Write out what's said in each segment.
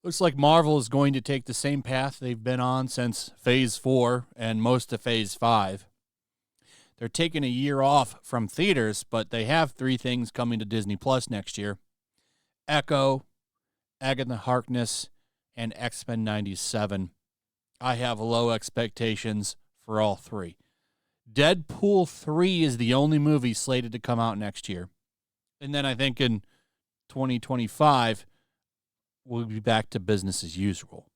Looks like Marvel is going to take the same path they've been on since Phase 4 and most of Phase 5. They're taking a year off from theaters, but they have 3 things coming to Disney Plus next year. Echo, Agatha Harkness, and X-Men 97. I have low expectations for all 3. Deadpool 3 is the only movie slated to come out next year. And then I think in 2025, we'll be back to business as usual.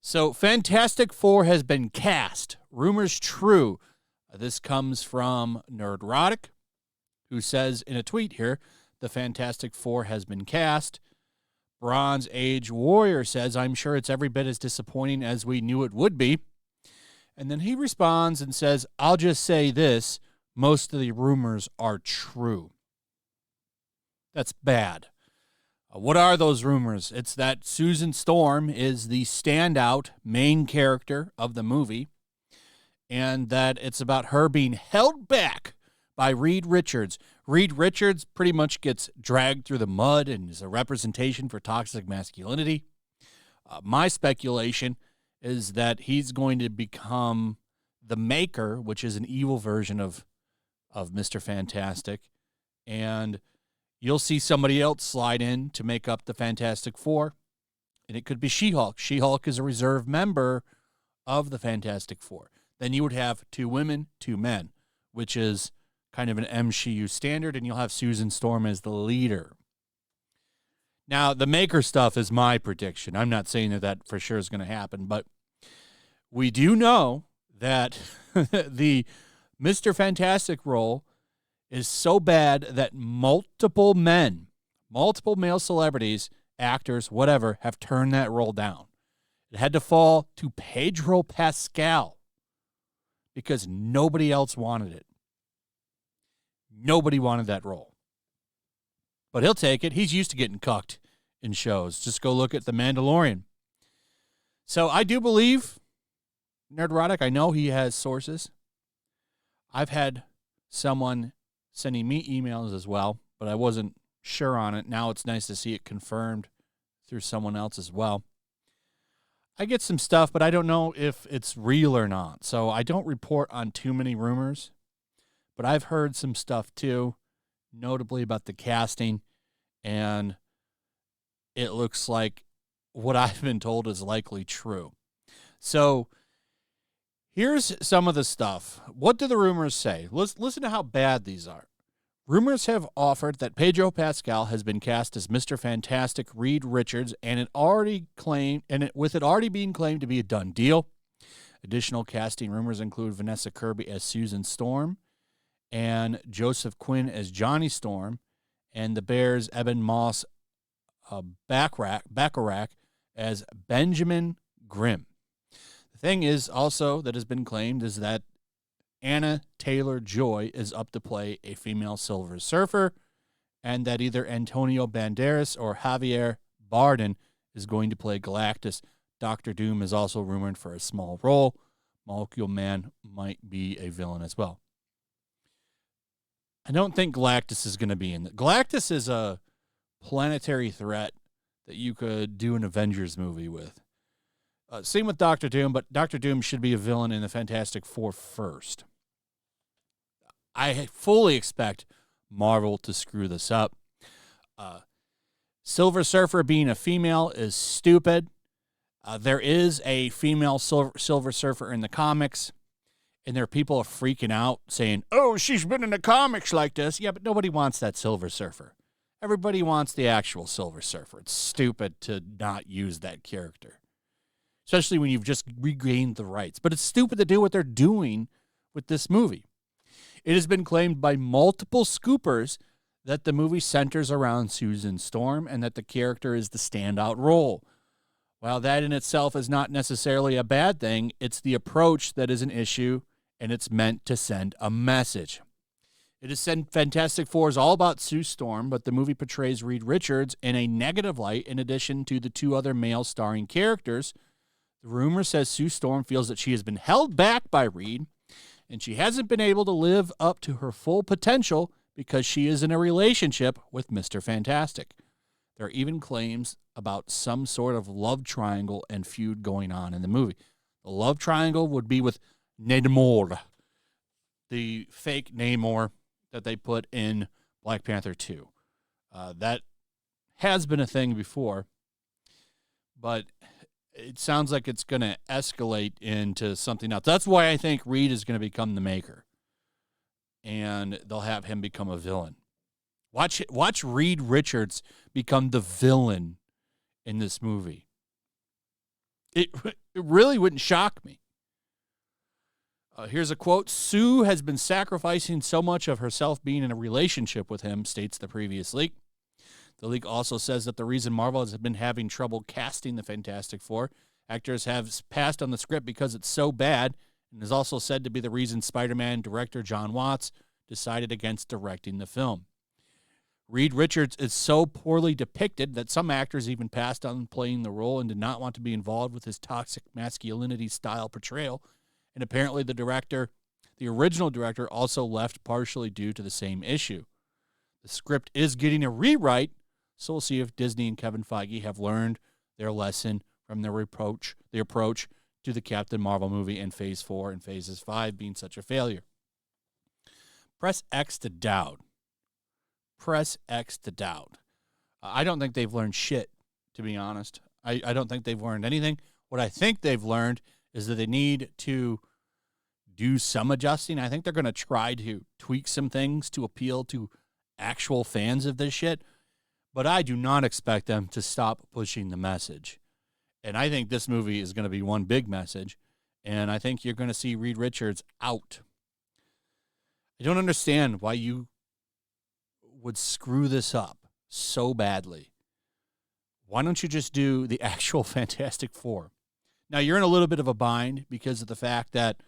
So Fantastic Four has been cast. Rumors true. This comes from Nerdrotic, who says in a tweet here, the Fantastic Four has been cast. Bronze Age Warrior says, I'm sure it's every bit as disappointing as we knew it would be. And then he responds and says, I'll just say this, most of the rumors are true. That's bad. What are those rumors? It's that Susan Storm is the standout main character of the movie, and that it's about her being held back by Reed Richards. Reed Richards pretty much gets dragged through the mud and is a representation for toxic masculinity. My speculation is that he's going to become the Maker, which is an evil version of Mr. Fantastic, and you'll see somebody else slide in to make up the Fantastic Four, and it could be She-Hulk. She-Hulk is a reserve member of the Fantastic Four. Then you would have 2 women, 2 men, which is kind of an MCU standard, and you'll have Susan Storm as the leader. Now, the Maker stuff is my prediction. I'm not saying that for sure is going to happen, but we do know that the Mr. Fantastic role is so bad that multiple male celebrities, actors, whatever, have turned that role down. It had to fall to Pedro Pascal because nobody else wanted it. Nobody wanted that role. But he'll take it. He's used to getting cucked in shows. Just go look at The Mandalorian. So I do believe, Nerdrotic, I know he has sources. I've had someone sending me emails as well, but I wasn't sure on it. Now it's nice to see it confirmed through someone else as well. I get some stuff, but I don't know if it's real or not. So I don't report on too many rumors, but I've heard some stuff too, notably about the casting, and it looks like what I've been told is likely true. So here's some of the stuff. What do the rumors say? Listen to how bad these are. Rumors have offered that Pedro Pascal has been cast as Mr. Fantastic Reed Richards, and with it already being claimed to be a done deal. Additional casting rumors include Vanessa Kirby as Susan Storm, and Joseph Quinn as Johnny Storm, and the Bears' Eben Moss Bacharach as Benjamin Grimm. The thing is also that has been claimed is that Anna Taylor-Joy is up to play a female Silver Surfer, and that either Antonio Banderas or Javier Bardem is going to play Galactus. Dr. Doom is also rumored for a small role. Molecule Man might be a villain as well. I don't think Galactus is going to be in it. Galactus is a planetary threat that you could do an Avengers movie with. Same with Dr. Doom, but Dr. Doom should be a villain in the Fantastic Four first. I fully expect Marvel to screw this up. Silver Surfer being a female is stupid. There is a female Silver Surfer in the comics, and there are people freaking out saying, oh, she's been in the comics like this. Yeah, but nobody wants that Silver Surfer. Everybody wants the actual Silver Surfer. It's stupid to not use that character, especially when you've just regained the rights. But it's stupid to do what they're doing with this movie. It has been claimed by multiple scoopers that the movie centers around Susan Storm and that the character is the standout role. While that in itself is not necessarily a bad thing, it's the approach that is an issue, and it's meant to send a message. It is Fantastic Four is all about Sue Storm, but the movie portrays Reed Richards in a negative light in addition to the 2 other male starring characters. The rumor says Sue Storm feels that she has been held back by Reed, and she hasn't been able to live up to her full potential because she is in a relationship with Mr. Fantastic. There are even claims about some sort of love triangle and feud going on in the movie. The love triangle would be with Namor, the fake Namor that they put in Black Panther 2. That has been a thing before, but it sounds like it's going to escalate into something else. That's why I think Reed is going to become the Maker, and they'll have him become a villain. Watch Reed Richards become the villain in this movie. It really wouldn't shock me. Here's a quote. Sue has been sacrificing so much of herself being in a relationship with him, states the previous leak. The leak also says that the reason Marvel has been having trouble casting the Fantastic Four, actors have passed on the script because it's so bad, and is also said to be the reason Spider-Man director John Watts decided against directing the film. Reed Richards is so poorly depicted that some actors even passed on playing the role and did not want to be involved with his toxic masculinity style portrayal. And apparently the original director, also left partially due to the same issue. The script is getting a rewrite, so we'll see if Disney and Kevin Feige have learned their lesson from their approach to the Captain Marvel movie and Phase 4 and Phases 5 being such a failure. Press X to doubt. Press X to doubt. I don't think they've learned shit, to be honest. I don't think they've learned anything. What I think they've learned is that they need to do some adjusting. I think they're going to try to tweak some things to appeal to actual fans of this shit, but I do not expect them to stop pushing the message. And I think this movie is going to be one big message, and I think you're going to see Reed Richards out. I don't understand why you would screw this up so badly. Why don't you just do the actual Fantastic Four? Now, you're in a little bit of a bind because of the fact that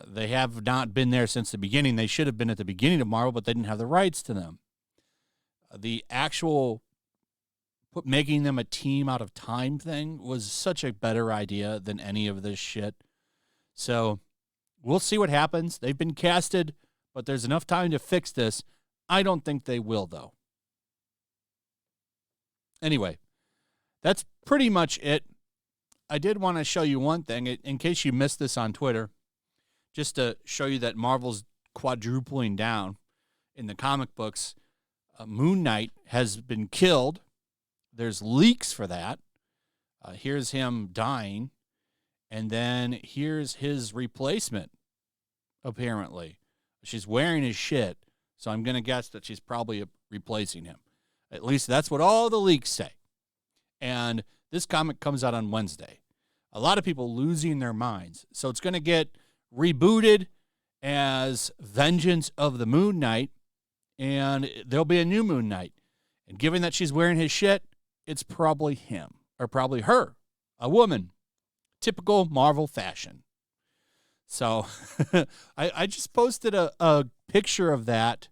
they have not been there since the beginning. They should have been at the beginning of Marvel, but they didn't have the rights to them. The actual making them a team out of time thing was such a better idea than any of this shit. So we'll see what happens. They've been casted, but there's enough time to fix this. I don't think they will, though. Anyway, that's pretty much it. I did want to show you one thing, in case you missed this on Twitter, just to show you that Marvel's quadrupling down in the comic books. Moon Knight has been killed. There's leaks for that. Here's him dying. And then here's his replacement, apparently. She's wearing his shit, so I'm going to guess that she's probably replacing him. At least that's what all the leaks say. And this comic comes out on Wednesday. A lot of people losing their minds. So it's going to get rebooted as Vengeance of the Moon Knight, and there'll be a new Moon Knight. And given that she's wearing his shit, it's probably him, or probably her, a woman. Typical Marvel fashion. So I just posted a picture of that,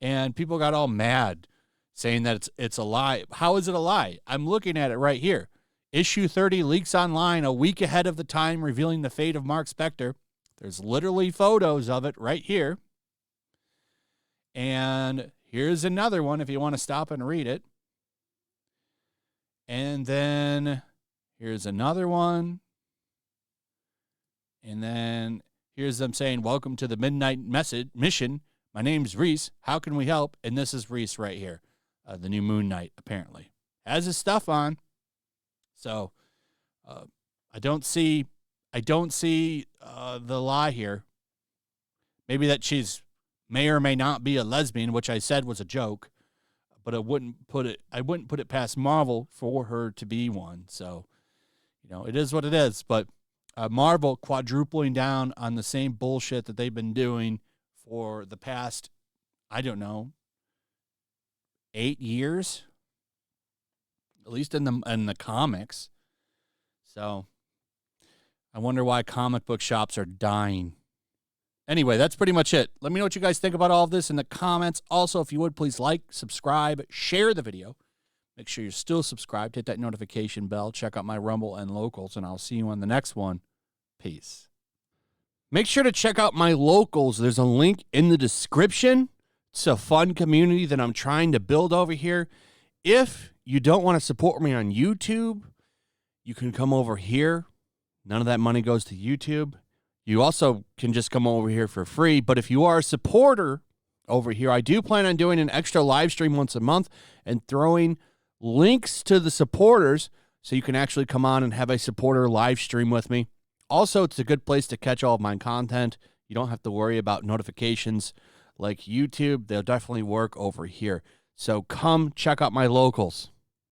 and people got all mad, saying that it's a lie. How is it a lie? I'm looking at it right here. Issue 30 leaks online a week ahead of the time, revealing the fate of Mark Spector. There's literally photos of it right here. And here's another one if you want to stop and read it. And then here's another one. And then here's them saying, welcome to the Midnight Mission. My name's Reese. How can we help? And this is Reese right here. The new Moon Knight, apparently. Has his stuff on. So I don't see the lie here. Maybe that she's may or may not be a lesbian, which I said was a joke, but I wouldn't put it past Marvel for her to be one. So, it is what it is. But Marvel quadrupling down on the same bullshit that they've been doing for the past, 8 years, at least in the comics. So I wonder why comic book shops are dying. Anyway, that's pretty much it. Let me know what you guys think about all of this in the comments. Also, if you would, please like, subscribe, share the video. Make sure you're still subscribed. Hit that notification bell. Check out my Rumble and Locals, and I'll see you on the next one. Peace. Make sure to check out my locals. There's a link in the description. It's a fun community that I'm trying to build over here. If you don't want to support me on YouTube, you can come over here. None of that money goes to YouTube. You also can just come over here for free. But if you are a supporter over here, I do plan on doing an extra live stream once a month and throwing links to the supporters so you can actually come on and have a supporter live stream with me. Also, it's a good place to catch all of my content. You don't have to worry about notifications like YouTube. They'll definitely work over here. So come check out my locals.